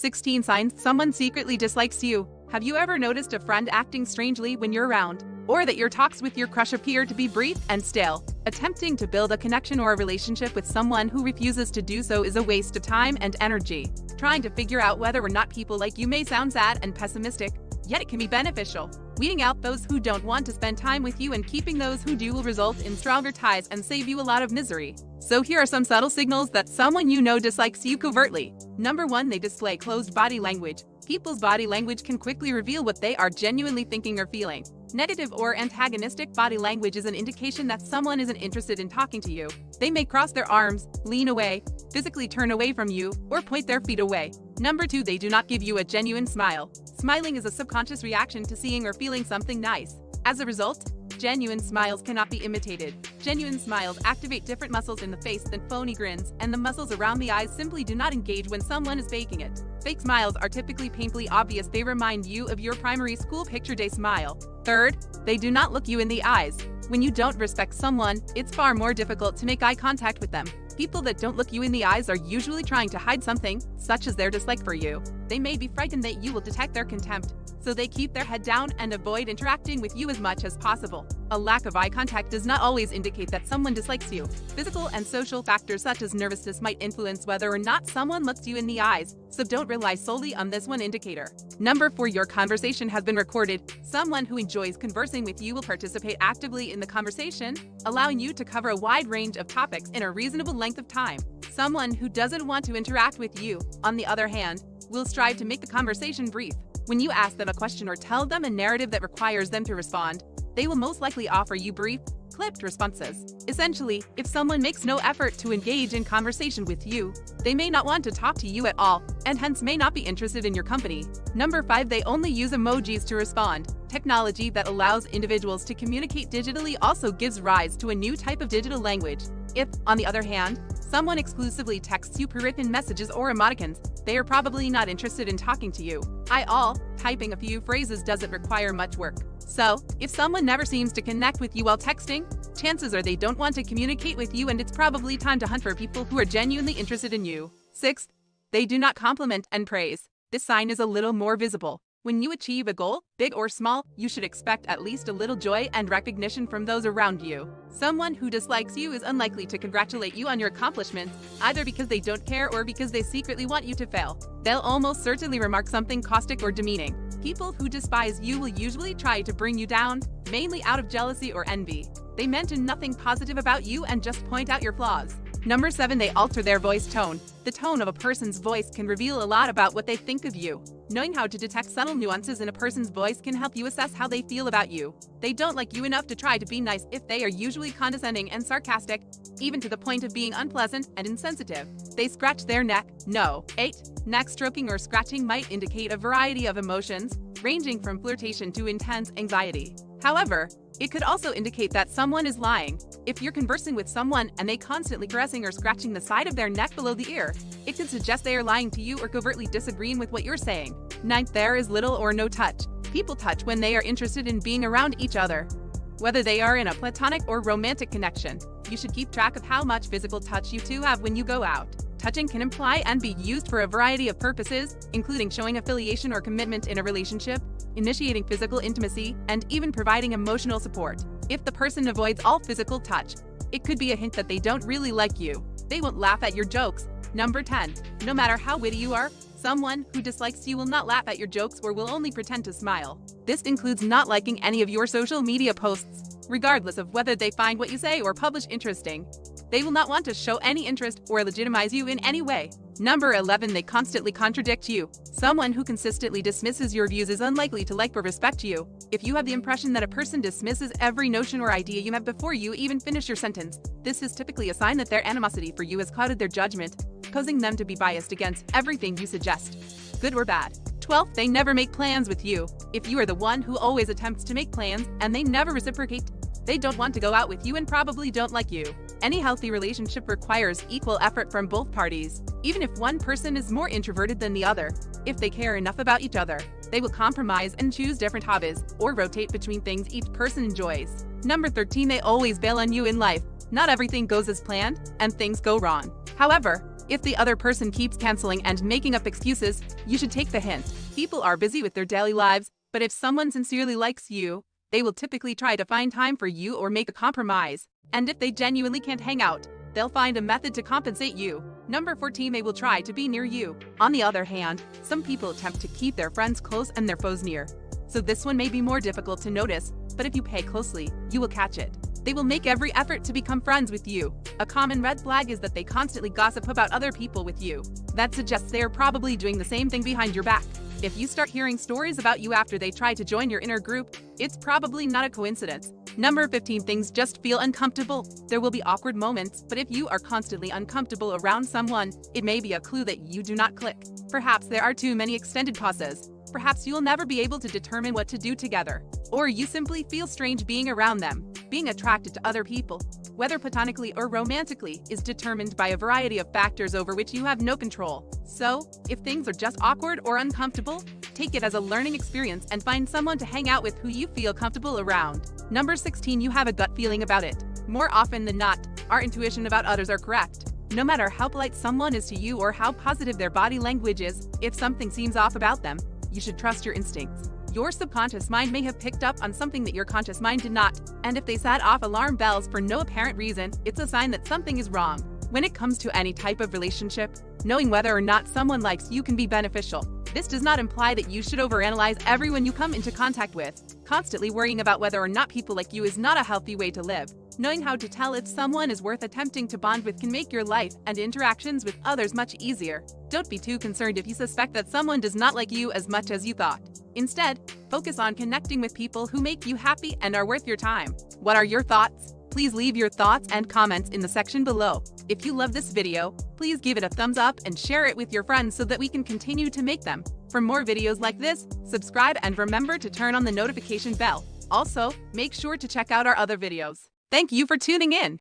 16 signs someone secretly dislikes you. Have you ever noticed a friend acting strangely when you're around? Or that your talks with your crush appear to be brief and stale? Attempting to build a connection or a relationship with someone who refuses to do so is a waste of time and energy. Trying to figure out whether or not people like you may sound sad and pessimistic, yet it can be beneficial. Weeding out those who don't want to spend time with you and keeping those who do will result in stronger ties and save you a lot of misery. So here are some subtle signals that someone you know dislikes you covertly. Number 1, they display closed body language. People's body language can quickly reveal what they are genuinely thinking or feeling. Negative or antagonistic body language is an indication that someone isn't interested in talking to you. They may cross their arms, lean away, physically turn away from you, or point their feet away. Number 2, they do not give you a genuine smile. Smiling is a subconscious reaction to seeing or feeling something nice. As a result, genuine smiles cannot be imitated. Genuine smiles activate different muscles in the face than phony grins, and the muscles around the eyes simply do not engage when someone is faking it. Fake smiles are typically painfully obvious. They remind you of your primary school picture day smile. Third, they do not look you in the eyes. When you don't respect someone, it's far more difficult to make eye contact with them. People that don't look you in the eyes are usually trying to hide something, such as their dislike for you. They may be frightened that you will detect their contempt, so they keep their head down and avoid interacting with you as much as possible. A lack of eye contact does not always indicate that someone dislikes you. Physical and social factors such as nervousness might influence whether or not someone looks you in the eyes, so don't rely solely on this one indicator. Number 4, your conversation has been recorded. Someone who enjoys conversing with you will participate actively in the conversation, allowing you to cover a wide range of topics in a reasonable length of time. Someone who doesn't want to interact with you, on the other hand, will strive to make the conversation brief. When you ask them a question or tell them a narrative that requires them to respond, they will most likely offer you brief, clipped responses. Essentially, if someone makes no effort to engage in conversation with you, they may not want to talk to you at all, and hence may not be interested in your company. Number 5, they only use emojis to respond. Technology that allows individuals to communicate digitally also gives rise to a new type of digital language. If, on the other hand, someone exclusively texts you per written messages or emoticons, they are probably not interested in talking to you. Typing a few phrases doesn't require much work. So, if someone never seems to connect with you while texting, chances are they don't want to communicate with you, and it's probably time to hunt for people who are genuinely interested in you. 6th, they do not compliment and praise. This sign is a little more visible. When you achieve a goal, big or small, you should expect at least a little joy and recognition from those around you. Someone who dislikes you is unlikely to congratulate you on your accomplishments, either because they don't care or because they secretly want you to fail. They'll almost certainly remark something caustic or demeaning. People who despise you will usually try to bring you down, mainly out of jealousy or envy. They mention nothing positive about you and just point out your flaws. Number 7, they alter their voice tone. The tone of a person's voice can reveal a lot about what they think of you. Knowing how to detect subtle nuances in a person's voice can help you assess how they feel about you. They don't like you enough to try to be nice if they are usually condescending and sarcastic, even to the point of being unpleasant and insensitive. They scratch their neck. No. 8. Neck stroking or scratching might indicate a variety of emotions, ranging from flirtation to intense anxiety. However, it could also indicate that someone is lying. If you're conversing with someone and they constantly caressing or scratching the side of their neck below the ear, it could suggest they are lying to you or covertly disagreeing with what you're saying. 9th, there is little or no touch. People touch when they are interested in being around each other. Whether they are in a platonic or romantic connection, you should keep track of how much physical touch you two have when you go out. Touching can imply and be used for a variety of purposes, including showing affiliation or commitment in a relationship, initiating physical intimacy, and even providing emotional support. If the person avoids all physical touch, it could be a hint that they don't really like you. They won't laugh at your jokes. Number 10. No matter how witty you are, someone who dislikes you will not laugh at your jokes or will only pretend to smile. This includes not liking any of your social media posts, regardless of whether they find what you say or publish interesting. They will not want to show any interest or legitimize you in any way. Number 11, they constantly contradict you. Someone who consistently dismisses your views is unlikely to like or respect you. If you have the impression that a person dismisses every notion or idea you have before you even finish your sentence, this is typically a sign that their animosity for you has clouded their judgment, causing them to be biased against everything you suggest, good or bad. 12th, they never make plans with you. If you are the one who always attempts to make plans and they never reciprocate, they don't want to go out with you and probably don't like you. Any healthy relationship requires equal effort from both parties. Even if one person is more introverted than the other, if they care enough about each other, they will compromise and choose different hobbies or rotate between things each person enjoys. Number 13, they always bail on you in life. Not everything goes as planned, and things go wrong. However, If the other person keeps canceling and making up excuses, you should take the hint. People are busy with their daily lives, but if someone sincerely likes you, they will typically try to find time for you or make a compromise. And if they genuinely can't hang out, they'll find a method to compensate you. Number 14, they will try to be near you. On the other hand, some people attempt to keep their friends close and their foes near. So this one may be more difficult to notice, but if you pay closely, you will catch it. They will make every effort to become friends with you. A common red flag is that they constantly gossip about other people with you. That suggests they are probably doing the same thing behind your back. If you start hearing stories about you after they try to join your inner group, it's probably not a coincidence. Number 15, things just feel uncomfortable. There will be awkward moments, but if you are constantly uncomfortable around someone, it may be a clue that you do not click. Perhaps there are too many extended pauses. Perhaps you'll never be able to determine what to do together. Or you simply feel strange being around them. Being attracted to other people, whether platonically or romantically, is determined by a variety of factors over which you have no control. So, if things are just awkward or uncomfortable, take it as a learning experience and find someone to hang out with who you feel comfortable around. Number 16, you have a gut feeling about it. More often than not, our intuition about others are correct. No matter how polite someone is to you or how positive their body language is, if something seems off about them, you should trust your instincts. Your subconscious mind may have picked up on something that your conscious mind did not, and if they set off alarm bells for no apparent reason, it's a sign that something is wrong. When it comes to any type of relationship, knowing whether or not someone likes you can be beneficial. This does not imply that you should overanalyze everyone you come into contact with. Constantly worrying about whether or not people like you is not a healthy way to live. Knowing how to tell if someone is worth attempting to bond with can make your life and interactions with others much easier. Don't be too concerned if you suspect that someone does not like you as much as you thought. Instead, focus on connecting with people who make you happy and are worth your time. What are your thoughts? Please leave your thoughts and comments in the section below. If you love this video, please give it a thumbs up and share it with your friends so that we can continue to make them. For more videos like this, subscribe and remember to turn on the notification bell. Also, make sure to check out our other videos. Thank you for tuning in.